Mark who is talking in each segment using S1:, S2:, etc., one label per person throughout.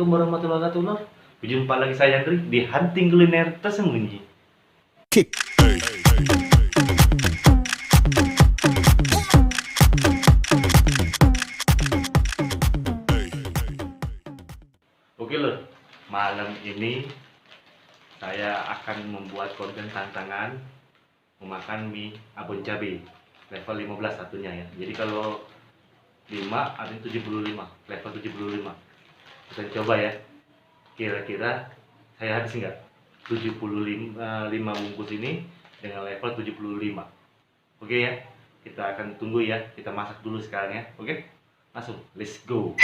S1: Assalamualaikum warahmatullahi wabarakatuh. Berjumpa lagi saya Andri di Hunting Kuliner Tersembunyi. Oke lor, malam ini saya akan membuat konten tantangan memakan mie abon cabe level 15 satunya ya. Jadi kalau 5 ada 75, level 75. Kita coba ya. Kira-kira saya habis nggak 75 bungkus ini dengan level 75. Oke ya. Kita akan tunggu ya. Kita masak dulu sekarang ya. Oke? Langsung, let's go.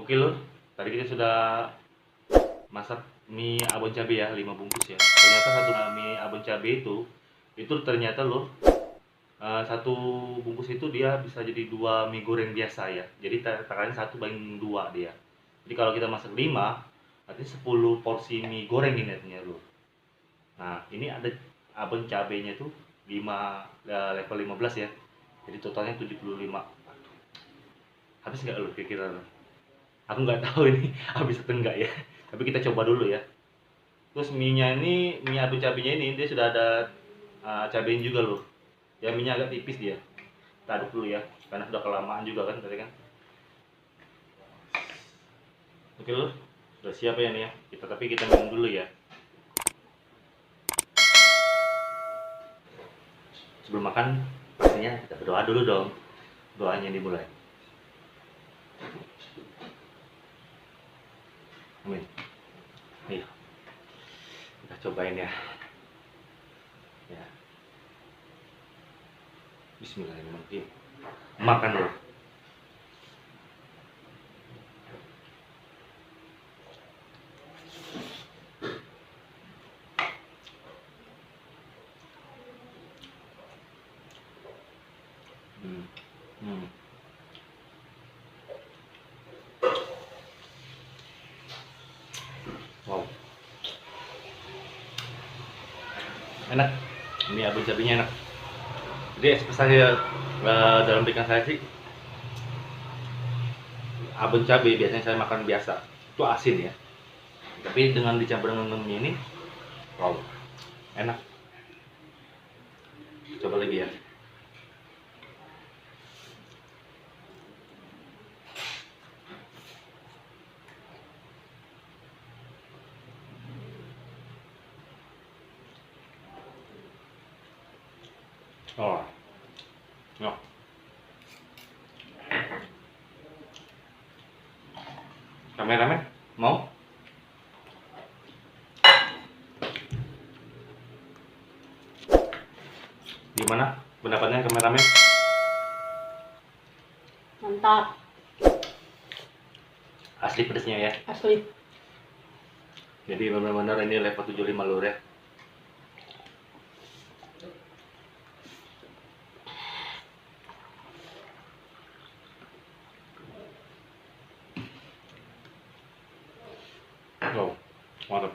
S1: Oke lor, tadi kita sudah masak mie abon cabe ya, 5 bungkus ya. Ternyata satu mie abon cabe itu ternyata lor, satu bungkus itu dia bisa jadi 2 mie goreng biasa ya. Jadi takarannya 1/2 dia. Jadi kalau kita masak 5, berarti 10 porsi mie goreng ini artinya lor. Nah, ini ada abon cabenya tuh 5, level 15 ya. Jadi totalnya 75. Habis nggak lor kira-kira lor? Aku nggak tahu ini habis atau enggak ya, tapi kita coba dulu ya. Terus mie-nya ini, mie abon cabenya ini dia sudah ada cabenya juga loh ya. Mie-nya agak tipis dia. Kita aduk dulu ya karena sudah kelamaan juga kan tadi kan. Oke loh, sudah siap ya nih ya. Tapi kita minum dulu ya. Sebelum makan pastinya kita berdoa dulu dong. Doanya dimulai. Amin. Ayo, kita cobain ya. Ya. Bismillahirrahmanirrahim. Makan dulu. Wow, enak. Ini abon cabenya enak. Jadi ekspektasi dalam pikiran saya sih, abon cabai biasanya saya makan biasa itu asin ya. Tapi dengan dicampur dengan mie ini, wow, enak. Coba lagi ya. Oh, no. Rame-rame? Mau? Gimana pendapatnya rame-rame?
S2: Mantap,
S1: Asli pedesnya ya.
S2: asli.
S1: Jadi benar-benar ini level 75 lur ya. Oh, mantap.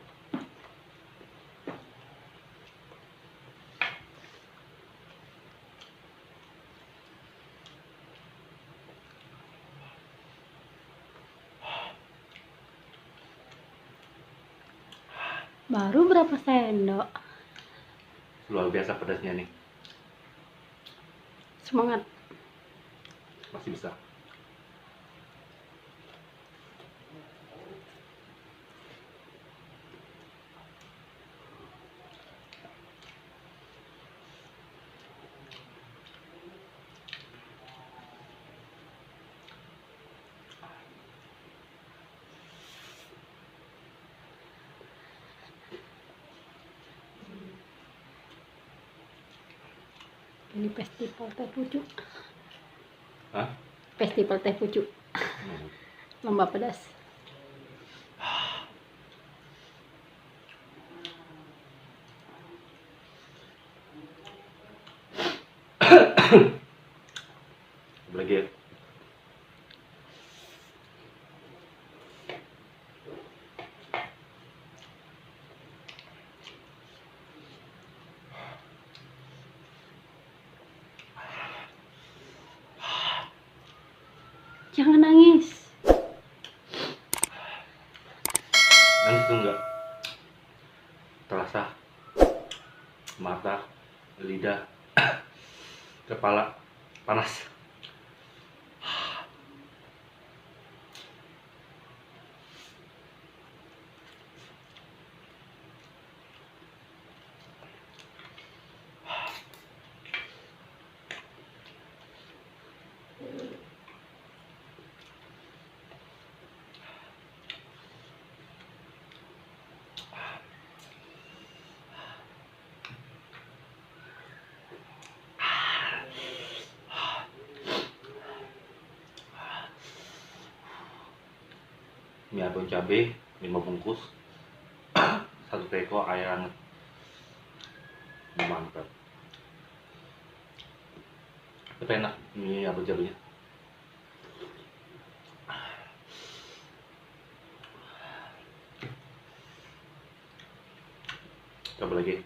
S2: Baru berapa sendok?
S1: Luar biasa pedasnya nih.
S2: Semangat.
S1: Masih bisa.
S2: Ini festival teh pucuk.
S1: Hah?
S2: Festival teh pucuk. Lomba pedas.
S1: Lagi ya.
S2: Jangan nangis.
S1: Nangis tuh enggak terasa mata, lidah, kepala panas. Mie abon cabe 5 bungkus, 1 teko air hangat. Mantap. Tapi enak mie abon cabenya. Coba lagi.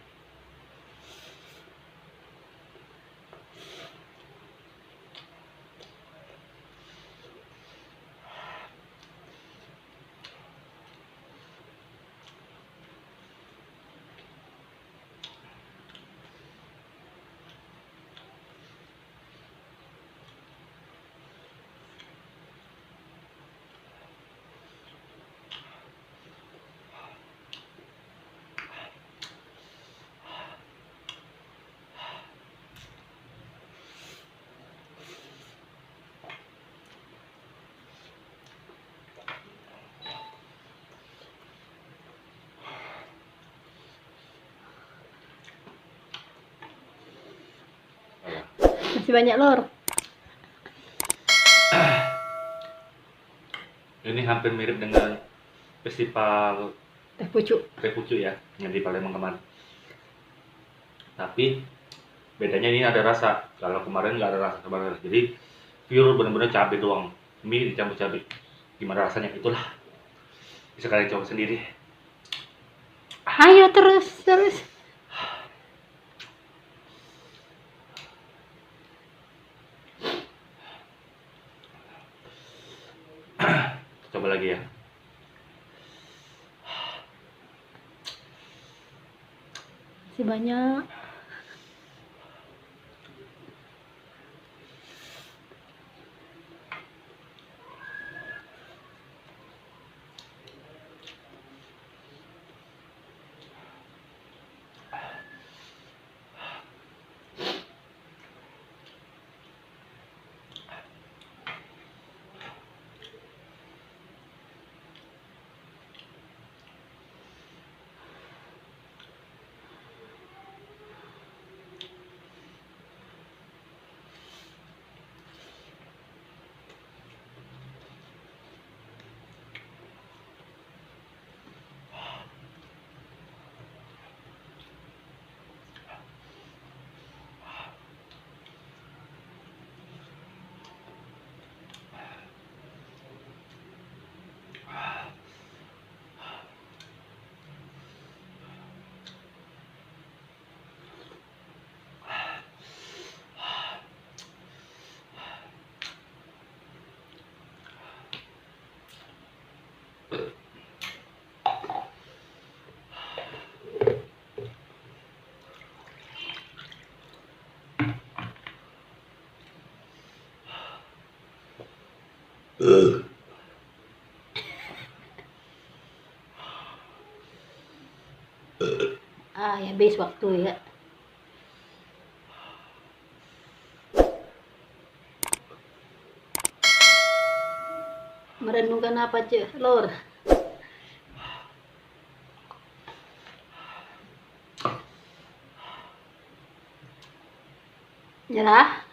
S2: Masih banyak lor.
S1: Ini hampir mirip dengan festival
S2: Teh pucuk.
S1: teh pucuk ya, yang di Palembang kemarin. Tapi bedanya ini ada rasa. Kalau kemarin nggak ada rasa sama sekali. Jadi pure bener-bener cabai doang. Mie dicampur cabai. Gimana rasanya? Itulah. Bisa kalian coba sendiri.
S2: Ayo terus.
S1: Coba lagi ya.
S2: Masih banyak. Ya habis waktu ya. Merenungkan apa cuy, Lur? Nyerah?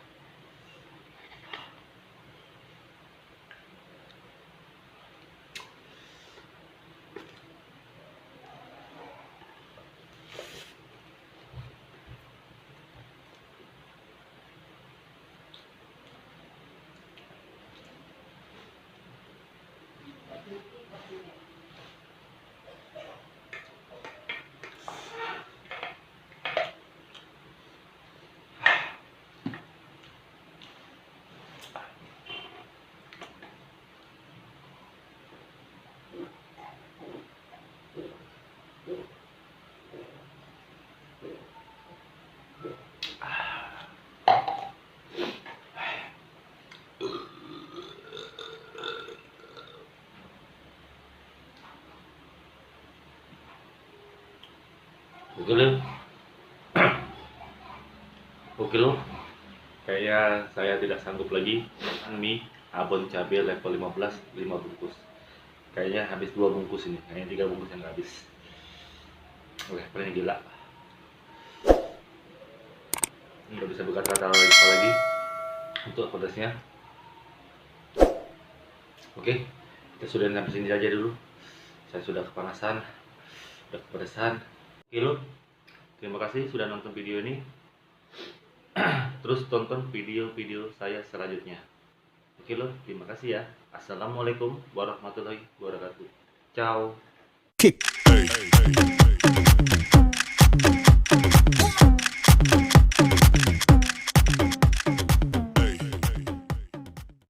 S1: Oke lo, oke lo. Kayaknya saya tidak sanggup lagi mie abon cabai level 15 5 bungkus. Kayaknya habis 2 bungkus ini, hanya 3 bungkus yang nggak habis. Levelnya gila. Nggak bisa berkata-kata lagi untuk pedasnya. Oke, kita sudah sampai sini aja dulu. Saya sudah kepanasan, sudah kepedesan. Oke lo, terima kasih sudah nonton video ini. Terus tonton video-video saya selanjutnya. Oke lo, terima kasih ya. Assalamualaikum warahmatullahi wabarakatuh. Ciao.